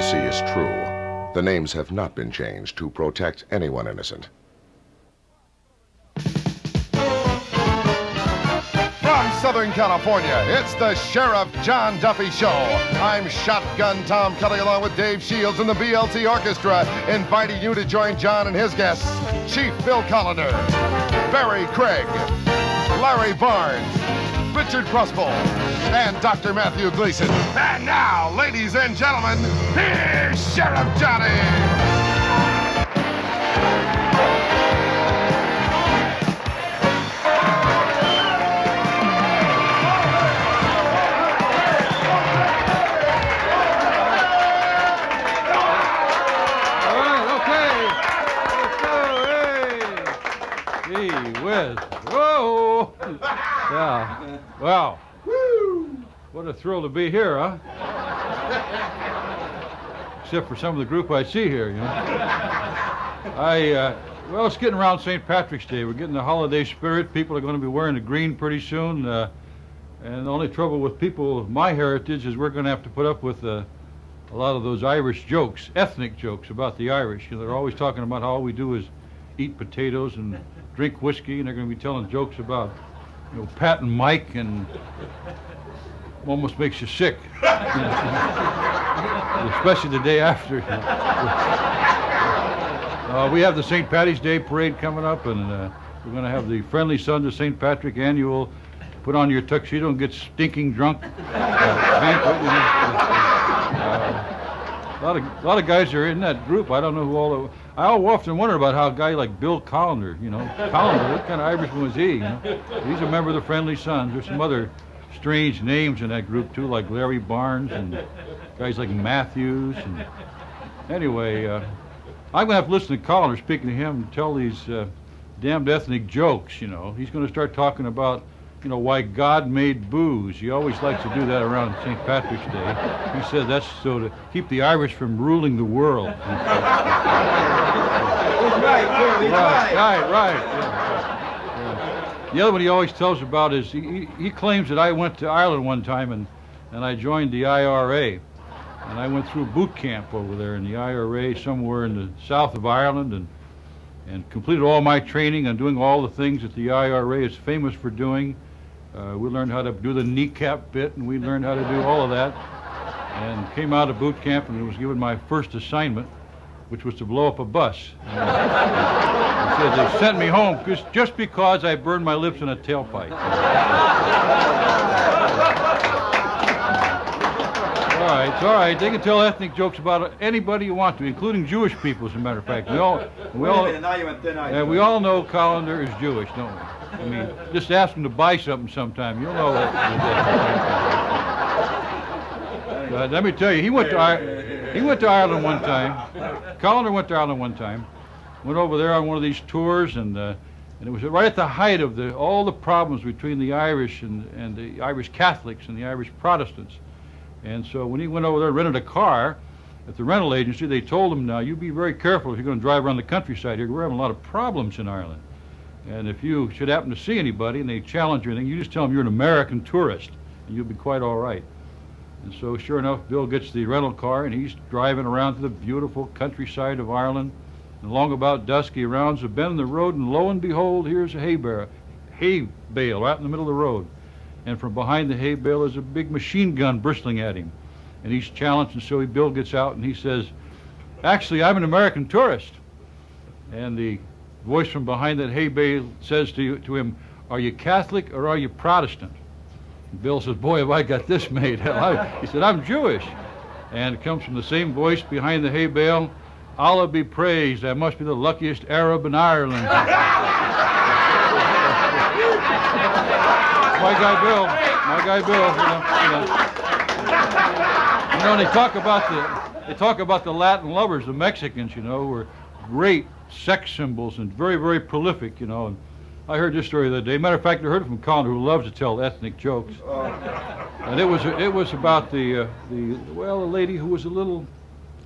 see is true. The names have not been changed to protect anyone innocent. From Southern California, it's the Sheriff John Duffy Show. I'm Shotgun Tom Kelly along with Dave Shields and the BLT Orchestra, inviting you to join John and his guests, Chief Bill Colliner, Barry Craig, Larry Barnes, Richard Crusple, and Dr. Matthew Gleason. And now, ladies and gentlemen, here's Sheriff Johnny. Whoa! Yeah. Wow. What a thrill to be here, huh? Except for some of the group I see here, you know. Well, it's getting around St. Patrick's Day. We're getting the holiday spirit. People are going to be wearing the green pretty soon. And the only trouble with people of my heritage is we're going to have to put up with a lot of those Irish jokes, ethnic jokes about the Irish. You know, they're always talking about how all we do is eat potatoes and drink whiskey, and they're going to be telling jokes about, you know, Pat and Mike, and almost makes you sick, especially the day after. We have the St. Patty's Day parade coming up, and we're going to have the Friendly Sons of St. Patrick annual. Put on your tuxedo and get stinking drunk. Banquet, you know. A lot of guys are in that group. I don't know who all. I often wonder about how a guy like Bill Colliner, you know, Colliner, what kind of Irishman was he? You know? He's a member of the Friendly Sons. There's some other strange names in that group too, like Larry Barnes and guys like Matthews. And anyway, I'm gonna have to listen to Colliner, speaking to him, and tell these damned ethnic jokes. You know, he's gonna start talking about, you know, why God made booze. He always likes to do that around St. Patrick's Day. He said that's so to keep the Irish from ruling the world. Right. Yeah. The other one he always tells about is he claims that I went to Ireland one time and I joined the IRA. And I went through boot camp over there in the IRA somewhere in the south of Ireland and completed all my training on doing all the things that the IRA is famous for doing. We learned how to do the kneecap bit, and we learned how to do all of that. And came out of boot camp and was given my first assignment, which was to blow up a bus. They said they sent me home just because I burned my lips in a tailpipe. It's all right. They can tell ethnic jokes about anybody you want to, including Jewish people, as a matter of fact. We all know Colliner is Jewish, don't we? I mean, just ask him to buy something sometime. You'll know that. Let me tell you, he went to Ireland one time. Colliner went to Ireland one time. Went over there on one of these tours, and it was right at the height of all the problems between the Irish and the Irish Catholics and the Irish Protestants. And so when he went over there and rented a car at the rental agency, they told him, now, you be very careful if you're going to drive around the countryside here. We're having a lot of problems in Ireland. And if you should happen to see anybody and they challenge you or anything, you just tell them you're an American tourist, and you'll be quite all right. And so sure enough, Bill gets the rental car, and he's driving around to the beautiful countryside of Ireland. And along about dusk, he rounds a bend in the road, and lo and behold, here's a hay bale right in the middle of the road. And from behind the hay bale is a big machine gun bristling at him. And he's challenged, and so Bill gets out and he says, actually, I'm an American tourist. And the voice from behind that hay bale says to him, are you Catholic or are you Protestant? And Bill says, boy, have I got this made. He said, I'm Jewish. And it comes from the same voice behind the hay bale, Allah be praised, I must be the luckiest Arab in Ireland. My guy Bill, you know, and they talk about the Latin lovers, the Mexicans, you know, who are great sex symbols and very, very prolific, you know. And I heard this story the other day. Matter of fact, I heard it from Colliner, who loves to tell ethnic jokes. And it was about the lady who was a little,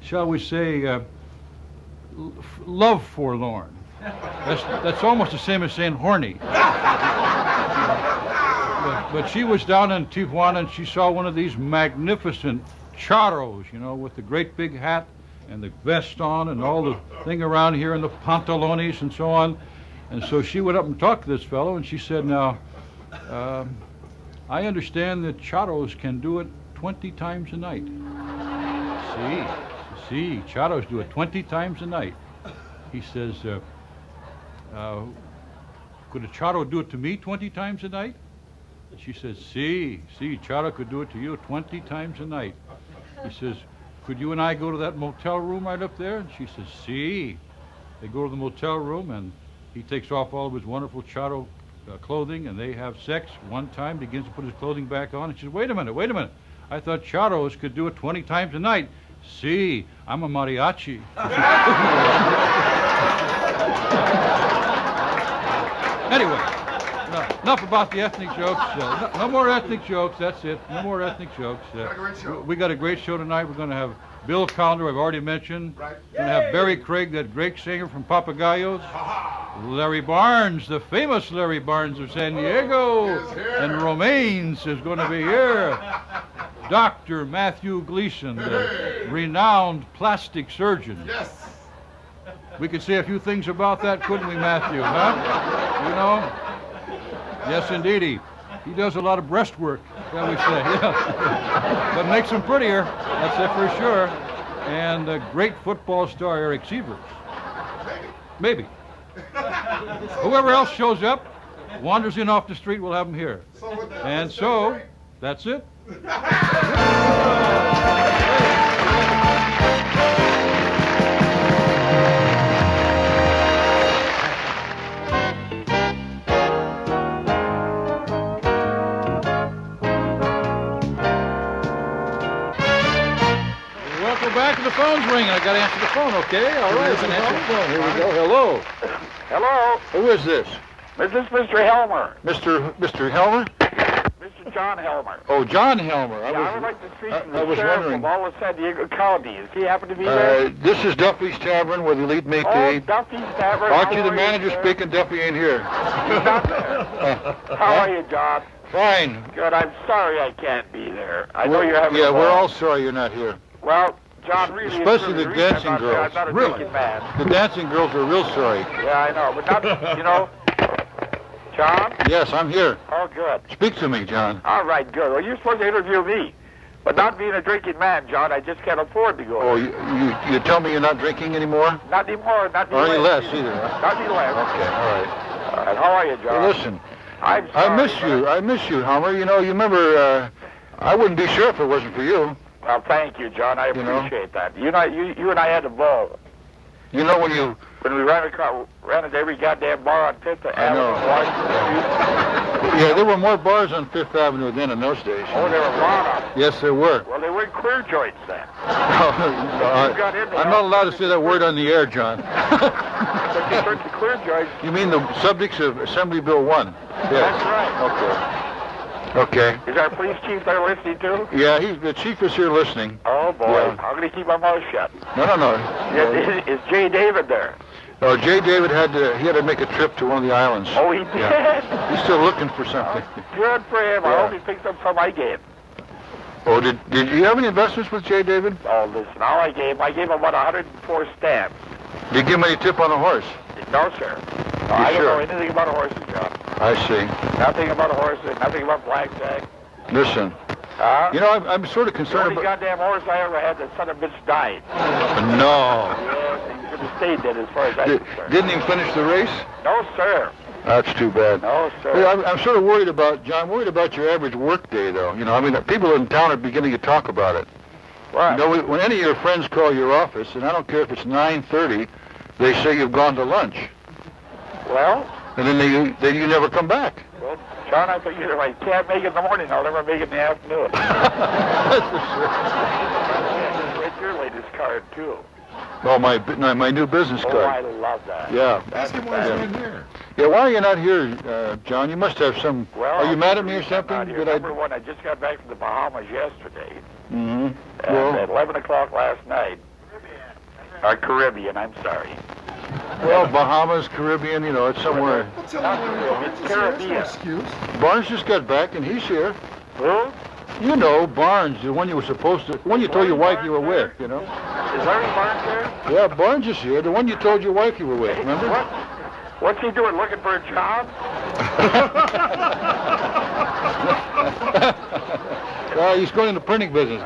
shall we say, love forlorn. That's almost the same as saying horny. But she was down in Tijuana, and she saw one of these magnificent charros, you know, with the great big hat and the vest on and all the thing around here and the pantalones and so on. And so she went up and talked to this fellow, and she said, now, I understand that charros can do it 20 times a night. See, charros do it 20 times a night. He says, could a charro do it to me 20 times a night? She says, see, charro could do it to you 20 times a night. He says, could you and I go to that motel room right up there? And she says, see. They go to the motel room, and he takes off all of his wonderful charro clothing, and they have sex one time, begins to put his clothing back on, and she says, wait a minute. I thought charros could do it 20 times a night. See, I'm a mariachi. Anyway, enough about the ethnic jokes. No more ethnic jokes. That's it. No more ethnic jokes. We got a great show tonight. We're going to have Bill Conder, I've already mentioned. Right. We're going to have Barry Craig, that great singer from Papagayos. Larry Barnes, the famous Larry Barnes of San Diego. And Romaines is going to be here. Dr. Matthew Gleason, the renowned plastic surgeon. Yes. We could say a few things about that, couldn't we, Matthew? Huh? You know? Yes, indeed. He does a lot of breast work, shall we say. Yeah. But makes them prettier, that's it for sure. And the great football star Eric Sievers. Maybe. Whoever else shows up, wanders in off the street, we'll have him here. And so, that's it. Back to the phone's ringing. I got to answer the phone, okay? All right, I can answer the phone. Here we go. Hello. Hello. Who is this? This is Mr. Helmer. Mr. Helmer? Mr. John Helmer. Oh, John Helmer. I would like to speak to the sheriff of all of San Diego County. Does he happen to be there? This is Duffy's Tavern with Elite Mate Dave. Duffy's Tavern. Archie, the manager, speaking. Duffy ain't here. He's not there. How are you, John? Fine. Good. I'm sorry I can't be there. I know you're having we're all sorry you're not here. Well, John, really, especially the dancing girls. I'm not a drinking man. The dancing girls are real sorry. Yeah, I know, but not, you know, John? Yes, I'm here. Oh, good. Speak to me, John. All right, good. Well, you're supposed to interview me. But not being a drinking man, John, I just can't afford to go. Oh, you tell me you're not drinking anymore? Not anymore, not or any less either. Huh? Not any less. Okay, all right. All right, how are you, John? Well, listen, I'm sorry, I miss you, Homer. You know, you remember, I wouldn't be sure if it wasn't for you. Well, thank you, John. I appreciate that. You know, you and I had a ball. You know when we ran at every goddamn bar on Fifth Avenue. Yeah, there were more bars on Fifth Avenue then in those days. Oh, there were a lot of them. Yes, there were. Well, they weren't clear joints then. I'm not allowed to say that word on the air, John. But you turned to clear joints. You mean the subjects of Assembly Bill 1? Yes. That's right. Okay. Is our police chief there listening too? Yeah, the chief is here listening. Oh, boy. Yeah. I'm going to keep my mouth shut. No. Is Jay David there? No, Jay David had to make a trip to one of the islands. Oh, he did? Yeah. He's still looking for something. Good for him. Yeah. I hope he picked up some I gave. Oh, did you have any investments with Jay David? Oh, listen, all I gave him about 104 stamps. Did you give him any tip on a horse? No, sir. I don't know anything about horses, John. I see. Nothing about horses, nothing about blackjack. Listen. You know, I'm sort of concerned about... The only goddamn horse I ever had, that son of a bitch died. No. Yes, he could have stayed dead as far as I'm concerned. Didn't he finish the race? No, sir. That's too bad. No, sir. Well, I'm sort of worried about your average work day, though. You know, I mean, people in town are beginning to talk about it. Right. You know, when any of your friends call your office, and I don't care if it's 9:30, they say you've gone to lunch. Well? And then you never come back. Well, John, I figure if I can't make it in the morning, I'll never make it in the afternoon. That's for sure. Write your latest card, too. Oh, my new business card. Oh, I love that. Yeah. Ask him why he's not here. Yeah, why are you not here, John? You must have some... Well, are you mad at me or something? Number one, I just got back from the Bahamas yesterday. Mm-hmm. And at 11 o'clock last night... Caribbean, I'm sorry. Well, Bahamas, Caribbean, you know, it's somewhere. It's Caribbean. Barnes just got back, and he's here. Who? You know, Barnes, the one you were supposed to, the one you told your wife you were with, you know. Is Larry Barnes there? Yeah, Barnes is here, the one you told your wife you were with, remember? What's he doing, looking for a job? Well, he's going into printing business,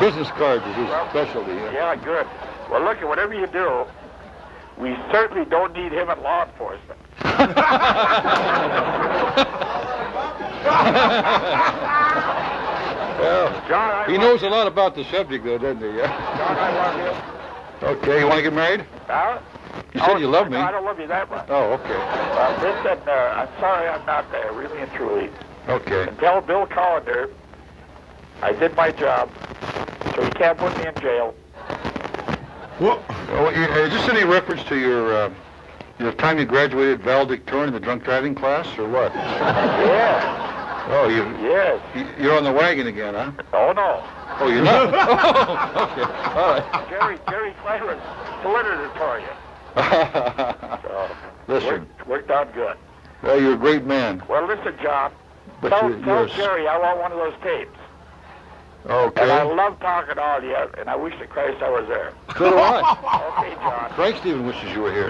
business cards is his specialty. Yeah, good. Well, look, whatever you do, we certainly don't need him at law enforcement. Well, John, he knows a lot about the subject, though, doesn't he? John, I love you. Okay, you want to get married? Huh? You said you love me. No, I don't love you that much. Oh, okay. Listen, I'm sorry I'm not there, really and truly. Okay. And tell Bill Collender I did my job, so he can't put me in jail. Well, is this any reference to your time you graduated valedictorian in the drunk driving class, or what? Yeah. Oh, Yes. You're on the wagon again, huh? Oh, no. Oh, you're not? Oh, okay. All right. Jerry Clarence, valedictorian. So, Listen. worked out good. Well, you're a great man. Well, listen, John. But Tell Jerry I want one of those tapes. Okay. And I love talking to all of you, and I wish to Christ I was there. So do I. Okay, John. Frank Steven wishes you were here.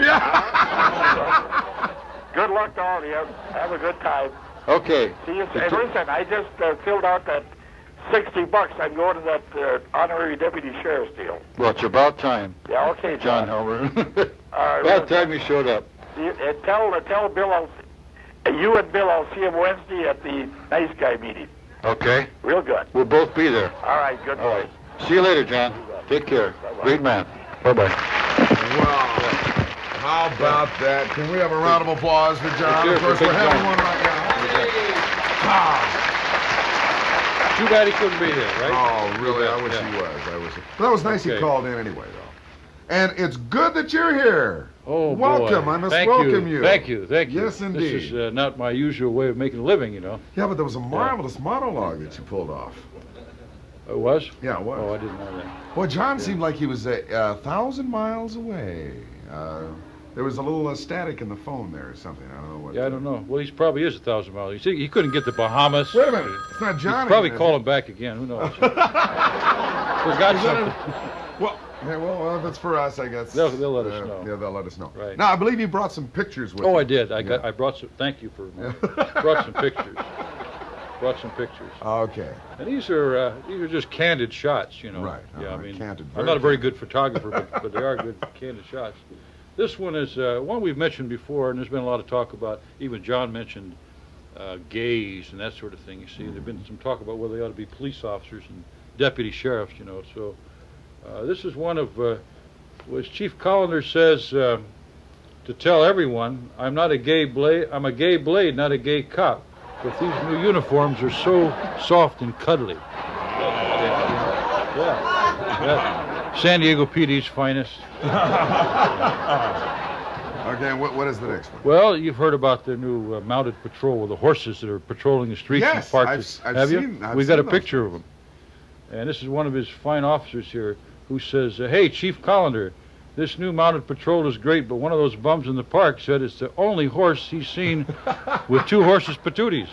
Good luck to all of you. Have a good time. Okay. See you. And listen, I just filled out that $60. I'm going to that honorary deputy sheriff's deal. Well, it's about time. Yeah, okay, John John. Helmer. All right, About time you showed up. and tell Bill you and Bill, I'll see him Wednesday at the nice guy meeting. Okay. Real good. We'll both be there. All right, good All boy. right. See you later, John. Take care. Bye-bye. Great man. Bye-bye. Wow. How about that? Can we have a round of applause for John? Cheers Of course, for we're Big having John. one right now. Too bad he couldn't be there, right? Oh, really? I wish Yeah. he was. But that was nice he Okay. called in anyway, though. And it's good that you're here. Oh, welcome. boy. I must Thank welcome you. Thank you. Thank you. Yes, indeed. This is not my usual way of making a living, you know. Yeah, but there was a marvelous monologue that you pulled off. It was? Yeah, it was. Oh, I didn't know that. Well, John seemed like he was 1,000 miles away. There was a little static in the phone there or something. I don't know what. Yeah, I don't know. Well, he probably is 1,000 miles. You see, he couldn't get the Bahamas. Wait a minute. It's not Johnny. He's probably then, is calling back again. Who knows? Forgot something. Well, yeah, well, if it's for us, I guess. They'll let us know. Yeah, they'll let us know. Right. Now, I believe you brought some pictures with you. Oh, I did. I brought some. Thank you for. Brought some pictures. Brought some pictures. Okay. And these are just candid shots, you know. Right. Yeah, I mean, candid, I'm not a very good photographer, but they are good candid shots. This one is one we've mentioned before, and there's been a lot of talk about. Even John mentioned gays and that sort of thing. You see, there's been some talk about whether they ought to be police officers and deputy sheriffs, you know. So this is one of, as Chief Collender says, to tell everyone, I'm not a gay blade. I'm a gay blade, not a gay cop. But these new uniforms are so soft and cuddly. Yeah. San Diego PD's finest. Okay, what is the next one? Well, you've heard about the new mounted patrol with the horses that are patrolling the streets and Yes, parks. I've Have seen- you? I've We've got a seen those. picture of them. And this is one of his fine officers here who says, hey, Chief Collender, this new mounted patrol is great, but one of those bums in the park said it's the only horse he's seen with two horses' patooties.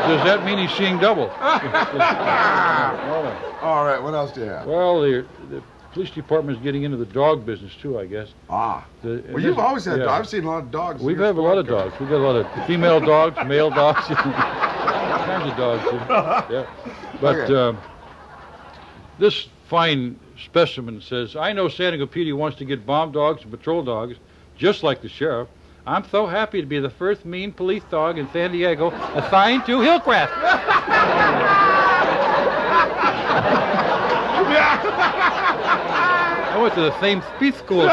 Does that mean he's seeing double? All right, what else do you have? Well, the police department is getting into the dog business too, I guess. Well, you've always had dogs. I've seen a lot of dogs. We've had a lot of dogs. We've got a lot of female dogs, male dogs, all kinds of dogs. Yeah. But this fine specimen says, I know San Diego PD wants to get bomb dogs and patrol dogs, just like the sheriff. I'm so happy to be the first mean police dog in San Diego assigned to Hillcrest. I went to the same speech school with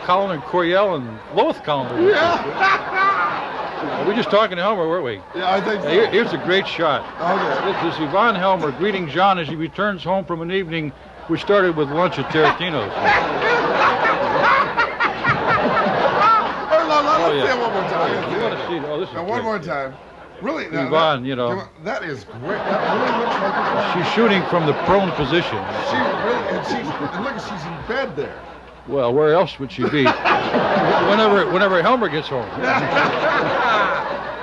Collin and Coryell and Lois Collin. Are we just talking to Helmer, weren't we? Yeah, I think so. Here's a great shot. Okay. This is Yvonne Helmer greeting John as he returns home from an evening which started with lunch at Tarantino's. Let's see it one more time. You want to see it? Oh, this is Now, great. one more time. Really? Now, Yvonne, you know. That is great. That really looks like a She's shooting from the prone position. She really, and look, she's in bed there. Well, where else would she be? Whenever Helmer gets home.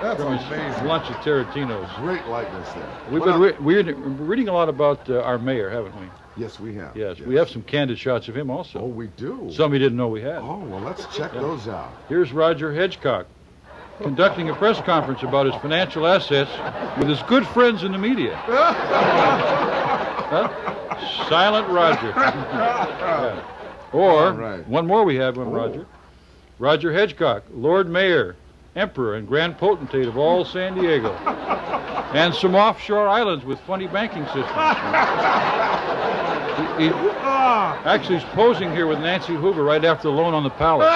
That's from his amazing. lunch at Tarantino's. Great likeness there. We've Well, been reading a lot about our mayor, haven't we? yes, we have. Yes, we have some candid shots of him also. Oh, we do. Some he didn't know we had. Oh, well, let's check those out. Here's Roger Hedgecock conducting a press conference about his financial assets with his good friends in the media. Huh? Silent Roger. Yeah. Or, right. one more we have on Roger. Roger Hedgecock, Lord Mayor, Emperor, and Grand Potentate of all San Diego. And some offshore islands with funny banking systems. Actually, he's posing here with Nancy Hoover right after the loan on the palace.